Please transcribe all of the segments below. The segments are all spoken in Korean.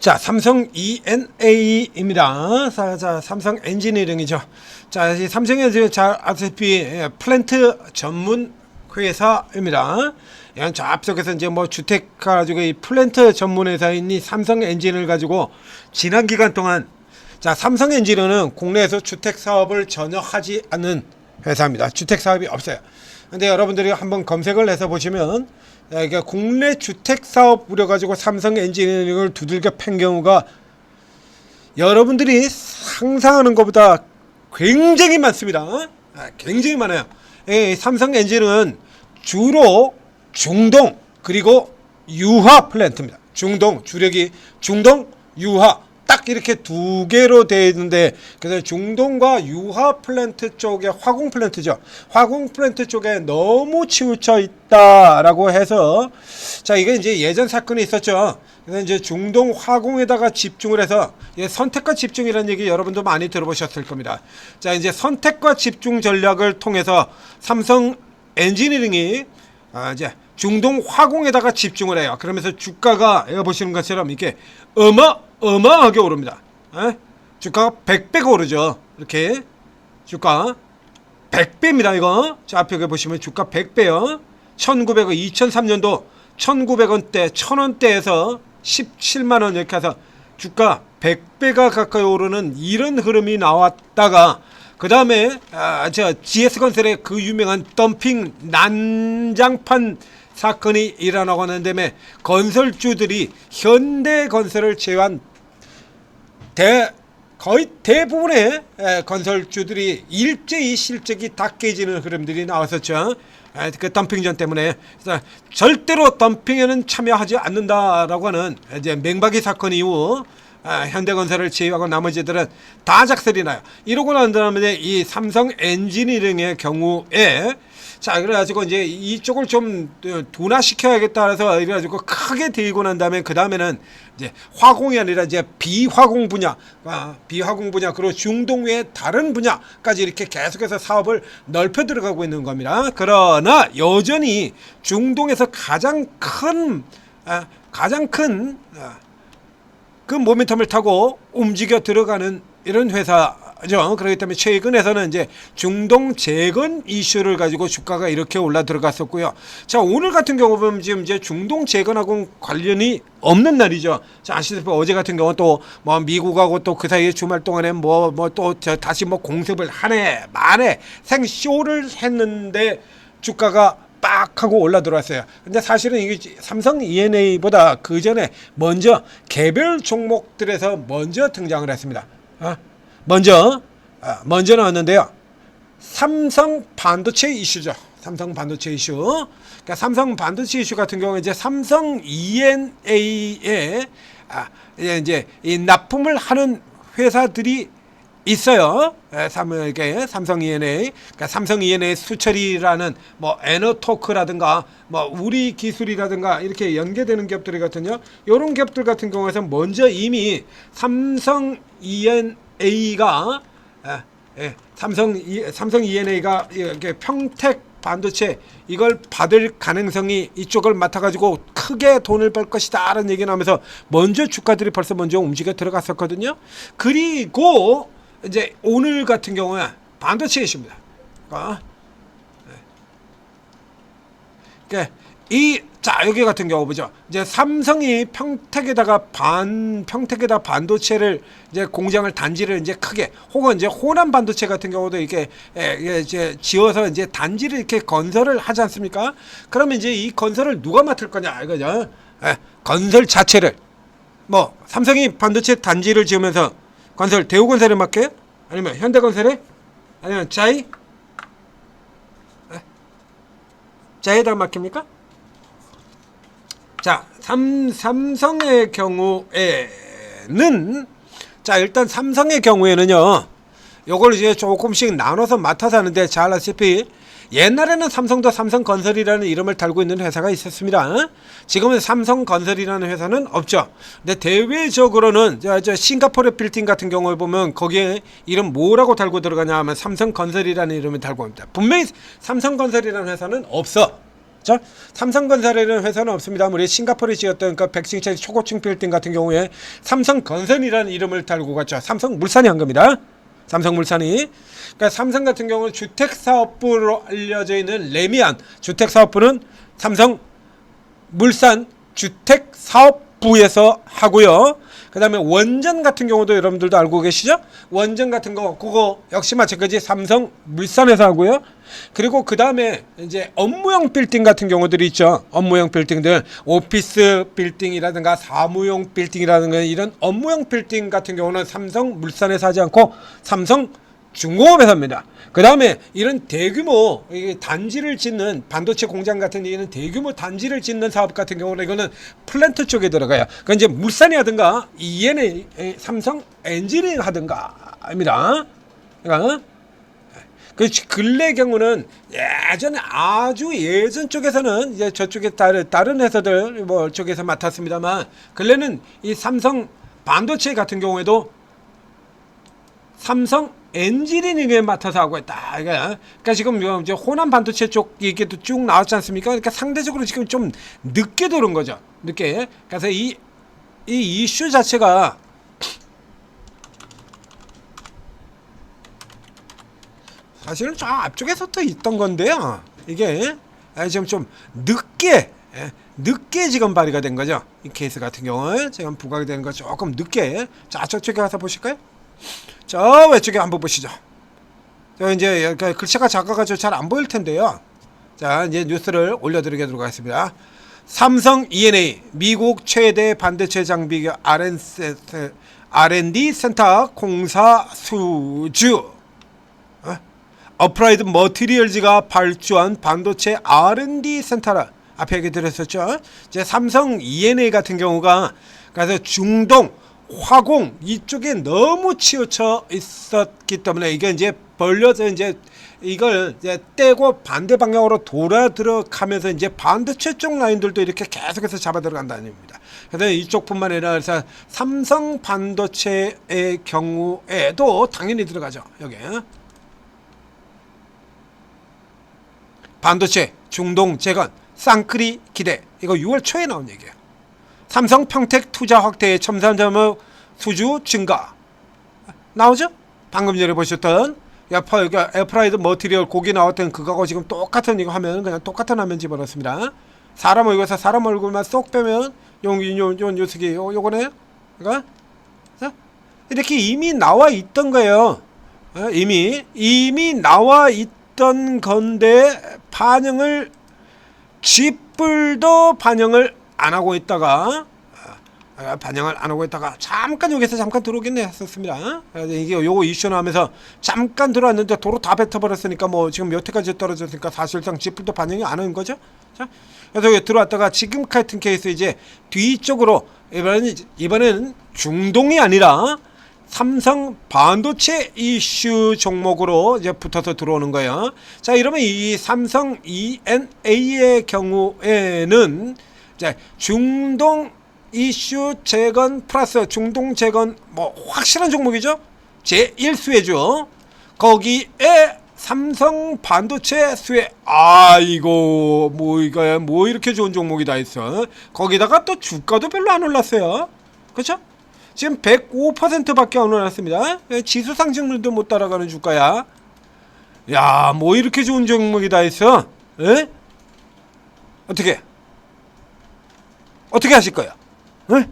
자, 삼성 ENA입니다. 자, 삼성 엔지니어링이죠. 자, 이 삼성이 잘 아시다시피 플랜트 전문 회사입니다. 저 앞쪽에서 이제 뭐 주택 가지고 이 플랜트 전문 회사인 이 삼성 엔진을 가지고 지난 기간 동안 자, 삼성 엔진은 국내에서 주택 사업을 전혀 하지 않는 회사입니다. 주택 사업이 없어요. 근데 여러분들이 한번 검색을 해서 보시면 그러니까 국내 주택 사업 우려 가지고 삼성 엔지니어링을 두들겨 팬 경우가 여러분들이 상상하는 것보다 굉장히 많습니다. 굉장히 많아요. 삼성 엔진은 주로 중동 그리고 유화 플랜트입니다. 중동 주력이 중동 유화 딱 이렇게 두 개로 되어 있는데, 그래서 중동과 유화 플랜트 쪽에 화공 플랜트죠. 화공 플랜트 쪽에 너무 치우쳐 있다라고 해서, 자, 이게 이제 예전 사건이 있었죠. 그래서 이제 중동 화공에다가 집중을 해서, 선택과 집중이라는 얘기 여러분도 많이 들어보셨을 겁니다. 자, 이제 선택과 집중 전략을 통해서 삼성 엔지니어링이 이제 중동 화공에다가 집중을 해요. 그러면서 주가가 여기 보시는 것처럼 이렇게 어마어마하게 오릅니다. 주가가 100배가 오르죠. 이렇게 주가 100배입니다. 이거 자, 앞에 보시면 주가 100배요. 1900원 2003년도 1900원대 1000원대에서 17만원 이렇게 해서 주가 100배가 가까이 오르는 이런 흐름이 나왔다가, 그 다음에 GS건설의 그 유명한 덤핑 난장판 사건이 일어나고 하는 데에 건설주들이 현대건설을 제외한 거의 대부분의 건설주들이 일제히 실적이 다 깨지는 흐름들이 나왔었죠. 그 덤핑전 때문에. 그래서 절대로 덤핑에는 참여하지 않는다라고 하는 이제 맹박이 사건 이후 현대건설을 제외하고 나머지들은 다 작살이 나요. 이러고 난 다음에 이 삼성 엔지니어링의 경우에 자, 그래가지고 이제 이쪽을 좀 둔화시켜야겠다 해서 이래가지고 크게 들고 난 다음에 그 다음에는 이제 화공이 아니라 이제 비화공 분야, 비화공 분야 그리고 중동 외의 다른 분야까지 이렇게 계속해서 사업을 넓혀 들어가고 있는 겁니다. 그러나 여전히 중동에서 가장 큰 그 모멘텀을 타고 움직여 들어가는 이런 회사죠. 그렇기 때문에 최근에서는 이제 중동 재건 이슈를 가지고 주가가 이렇게 올라 들어갔었고요. 자, 오늘 같은 경우 보면 지금 이제 중동 재건하고 관련이 없는 날이죠. 자, 아시다시피 어제 같은 경우 또 뭐 미국하고 또 그 사이에 주말 동안에 뭐 또 다시 뭐 공습을 하네 마네 생쇼를 했는데 주가가 빡 하고 올라 들어왔어요. 근데 사실은 이게 삼성 ENA보다 그 전에 먼저 개별 종목들에서 먼저 등장을 했습니다. 먼저 나왔는데요. 삼성 반도체 이슈죠. 삼성 반도체 이슈. 그러니까 삼성 반도체 이슈 같은 경우에 이제 삼성 ENA에 이제 이 납품을 하는 회사들이 있어요. 삼성 ENA, 그러니까 삼성 ENA 수철이라는 뭐 에너토크라든가 뭐 우리 기술이라든가 이렇게 연계되는 기업들이거든요. 이런 기업들 같은 경우에서 먼저 이미 삼성 ENA가 삼성 ENA가 이렇게 평택 반도체 이걸 받을 가능성이 이쪽을 맡아가지고 크게 돈을 벌 것이다라는 얘기 나오면서 먼저 주가들이 벌써 먼저 움직여 들어갔었거든요. 그리고 이제 오늘 같은 경우에 반도체 이슈입니다. 자, 여기 같은 경우 보죠. 이제 삼성이 평택에다 반도체를 이제 공장을 단지를 이제 크게, 혹은 이제 호남 반도체 같은 경우도 이렇게 이제 지어서 이제 단지를 이렇게 건설을 하지 않습니까? 그러면 이제 이 건설을 누가 맡을 거냐 이거죠. 건설 자체를 뭐 삼성이 반도체 단지를 지으면서 건설 대우건설에 맡겨요? 아니면 현대건설에? 아니면 자에다 맡깁니까? 자, 삼성의 경우에는 자, 일단 삼성의 경우에는요, 요걸 이제 조금씩 나눠서 맡아서 하는데 잘 아시다시피 옛날에는 삼성도 삼성건설이라는 이름을 달고 있는 회사가 있었습니다. 지금은 삼성건설이라는 회사는 없죠. 근데 대외적으로는 저 싱가포르 빌딩 같은 경우에 보면 거기에 이름 뭐라고 달고 들어가냐 하면 삼성건설이라는 이름을 달고 합니다. 분명히 삼성건설이라는 회사는 없어. 자, 삼성건설이라는 회사는 없습니다. 우리 싱가포르에 지었던 그 백층짜리 초고층 빌딩 같은 경우에 삼성건설이라는 이름을 달고 갔죠. 삼성물산이 한 겁니다. 삼성물산이. 그러니까 삼성 같은 경우는 주택사업부로 알려져 있는 레미안 주택사업부는 삼성물산 주택사업부에서 하고요. 그 다음에 원전 같은 경우도 여러분들도 알고 계시죠? 원전 같은 거 그거 역시 마찬가지 삼성물산에서 하고요. 그리고 그 다음에 이제 업무용 빌딩 같은 경우들이 있죠. 업무용 빌딩들, 오피스 빌딩이라든가 사무용 빌딩이라든가 이런 업무용 빌딩 같은 경우는 삼성물산에서 하지 않고 삼성중공업에서 합니다. 그 다음에 이런 대규모 단지를 짓는 반도체 공장 같은 이런 대규모 단지를 짓는 사업 같은 경우는 이거는 플랜트 쪽에 들어가요. 그러니까 이제 물산이 하든가 ENA 삼성 엔지니어링 하든가입니다. 그러니까 그 근래 경우는 예전에 아주 예전 쪽에서는 이제 저쪽에 다른 회사들 뭐 쪽에서 맡았습니다만 근래는 이 삼성 반도체 같은 경우에도 삼성 엔지니어링에 맡아서 하고 있다. 그러니까 지금 이제 호남 반도체 쪽 얘기도 쭉 나왔지 않습니까? 그러니까 상대적으로 지금 좀 늦게 들어온 거죠. 늦게. 그래서 이 이슈 자체가 사실은 저 앞쪽에서부터 있던 건데요. 이게 지금 좀 늦게 지금 발휘가 된 거죠. 이 케이스 같은 경우는 지금 부각이 되는 거 조금 늦게. 자, 저쪽에 가서 보실까요? 저 왼쪽에 한번 보시죠. 저 이제 글씨가 작아가지고 잘 안 보일 텐데요. 자, 이제 뉴스를 올려드리도록 하겠습니다. 삼성 ENA 미국 최대 반도체 장비 R&D 센터 공사 수주. 어플라이드 머티리얼즈가 발주한 반도체 R&D 센터라 앞에 얘기 드렸었죠. 이제 삼성 ENA 같은 경우가 그래서 중동 화공 이쪽에 너무 치우쳐 있었기 때문에 이게 이제 벌려져 이제 이걸 이제 떼고 반대 방향으로 돌아 들어가면서 이제 반도체 쪽 라인들도 이렇게 계속해서 잡아 들어간다는 얘기입니다. 그래서 이쪽뿐만 아니라 그래서 삼성 반도체의 경우에도 당연히 들어가죠. 여기 반도체 중동 재건 쌍끌이 기대 이거 6월 초에 나온 얘기예요. 삼성 평택 투자 확대에 첨단점의 수주 증가 나오죠? 방금 전에 보셨던 애플라이드 머티리얼 고기 나왔던 그거하고 지금 똑같은 이거 하면 그냥 똑같은 화면 집어넣습니다. 사람 얼굴에서 사람 얼굴만 쏙 빼면 요 녀석이 요거네요. 그러니까 이렇게 이미 나와 있던 거예요. 이미 나와 있던 건데 반영을 G뿔도 반영을 안 하고 있다가 잠깐 여기서 잠깐 들어오긴 했었습니다. 이게 요거 이슈 나오면서 잠깐 들어왔는데 도로 다 뱉어버렸으니까 뭐 지금 여태까지 떨어졌으니까 사실상 G뿔도 반영이 안 하는 거죠. 자, 그래서 여기 들어왔다가 지금 같은 케이스 이제 뒤쪽으로 이번에는 중동이 아니라 삼성 반도체 이슈 종목으로 이제 붙어서 들어오는 거예요. 자, 이러면 이 삼성 ENA의 경우에는 이제 중동 이슈 재건 플러스 중동 재건 뭐 확실한 종목이죠. 제1수혜죠. 거기에 삼성 반도체 수혜 아이고 뭐 이거야 뭐 이렇게 좋은 종목이 다 있어. 거기다가 또 주가도 별로 안 올랐어요. 그렇죠? 지금 105%밖에 안 올랐습니다. 지수 상승률도 못 따라가는 주가야. 야, 뭐 이렇게 좋은 종목이 다 있어? 에? 어떻게 하실 거예요? 에?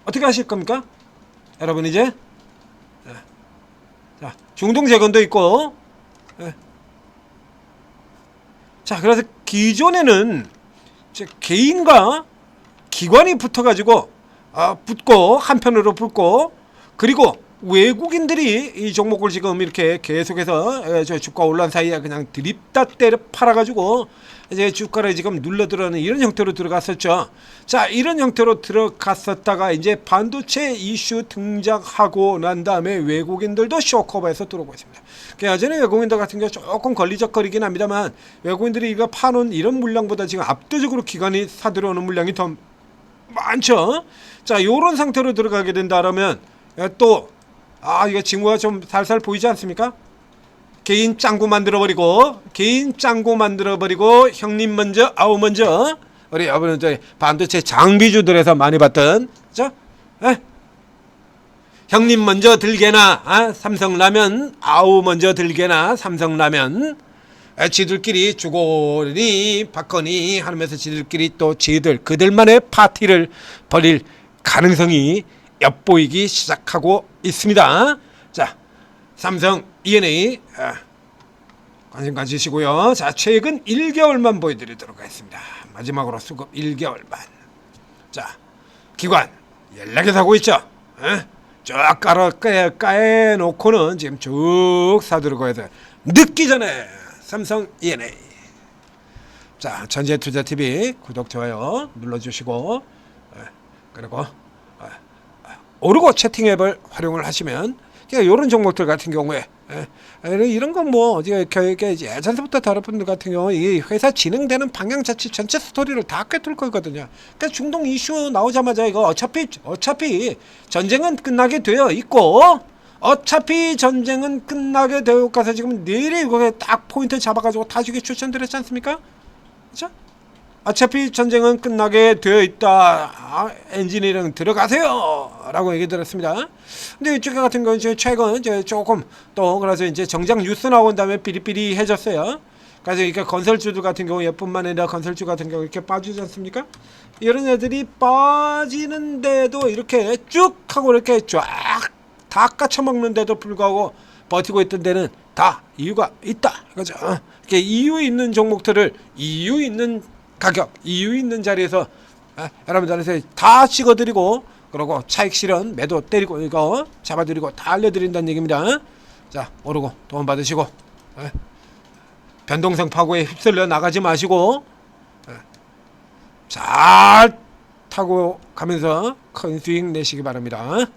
어떻게 하실 겁니까? 여러분 이제 자, 중동 재건도 있고. 자, 그래서 기존에는 개인과 기관이 붙어가지고 붙고 한편으로 붙고 그리고 외국인들이 이 종목을 지금 이렇게 계속해서 저 주가 올라온 사이에 그냥 드립다 때려 팔아가지고 이제 주가를 지금 눌러 들어가는 이런 형태로 들어갔었죠. 자, 이런 형태로 들어갔었다가 이제 반도체 이슈 등장하고 난 다음에 외국인들도 쇼커버에서 들어오고 있습니다. 예전에 외국인들 같은 경우 조금 걸리적거리긴 합니다만 외국인들이 이거 파는 이런 물량보다 지금 압도적으로 기관이 사들여오는 물량이 더 많죠. 자, 요런 상태로 들어가게 된다라면 또 이거 징후가 좀 살살 보이지 않습니까? 개인 짱구 만들어버리고 형님 먼저 아우 먼저 우리 여러분 반도체 장비주들에서 많이 봤던 그죠? 형님 먼저 들게나 삼성라면 아우 먼저 들게나 삼성라면 지들끼리 주고니 받거니 하면서 지들끼리 또 그들만의 파티를 벌일 가능성이 엿보이기 시작하고 있습니다. 자, 삼성 E&A 관심 가지시고요. 자, 최근 1개월만 보여드리도록 하겠습니다. 마지막으로 수급 1개월만. 자, 기관 연락해서 하고 있죠. 쭉 까놓고는 지금 쭉 사들고 해서 늦기 전에 삼성 E&A. 자, 전재투자TV 구독 좋아요 눌러주시고 그리고 오르고 채팅 앱을 활용을 하시면 이런 종목들 같은 경우에 이런 건 뭐 예전부터 다른 분들 같은 경우 이 회사 진행되는 방향 자체 전체 스토리를 다 꿰뚫을 거거든요. 그러니까 중동 이슈 나오자마자 이거 어차피 전쟁은 끝나게 되어 있고 어차피 전쟁은 끝나게 되어 가서 지금 내일에 이거 딱 포인트 잡아가지고 다주기 추천드렸지 않습니까? 그렇죠? 어차피 전쟁은 끝나게 되어 있다. 엔지니어링 들어가세요 라고 얘기 들었습니다. 근데 이쪽 같은 경우는 최근 이제 조금 또 그래서 이제 정작 뉴스 나온 다음에 삐리삐리해졌어요. 그래서 이렇게 건설주들 같은 경우 예뿐만 아니라 건설주 같은 경우 이렇게 빠지지 않습니까? 이런 애들이 빠지는데도 이렇게 쭉 하고 이렇게 쫙 다 까쳐먹는데도 불구하고 버티고 있던 데는 다 이유가 있다. 그죠? 이렇게 이유 있는 종목들을 이유 있는 가격, 이유 있는 자리에서 여러분들한테 다 찍어드리고 그러고 차익 실현 매도 때리고 이거 잡아드리고 다 알려드린다는 얘기입니다. 자, 오르고 도움 받으시고 변동성 파고에 휩쓸려 나가지 마시고 잘 타고 가면서 큰 수익 내시기 바랍니다.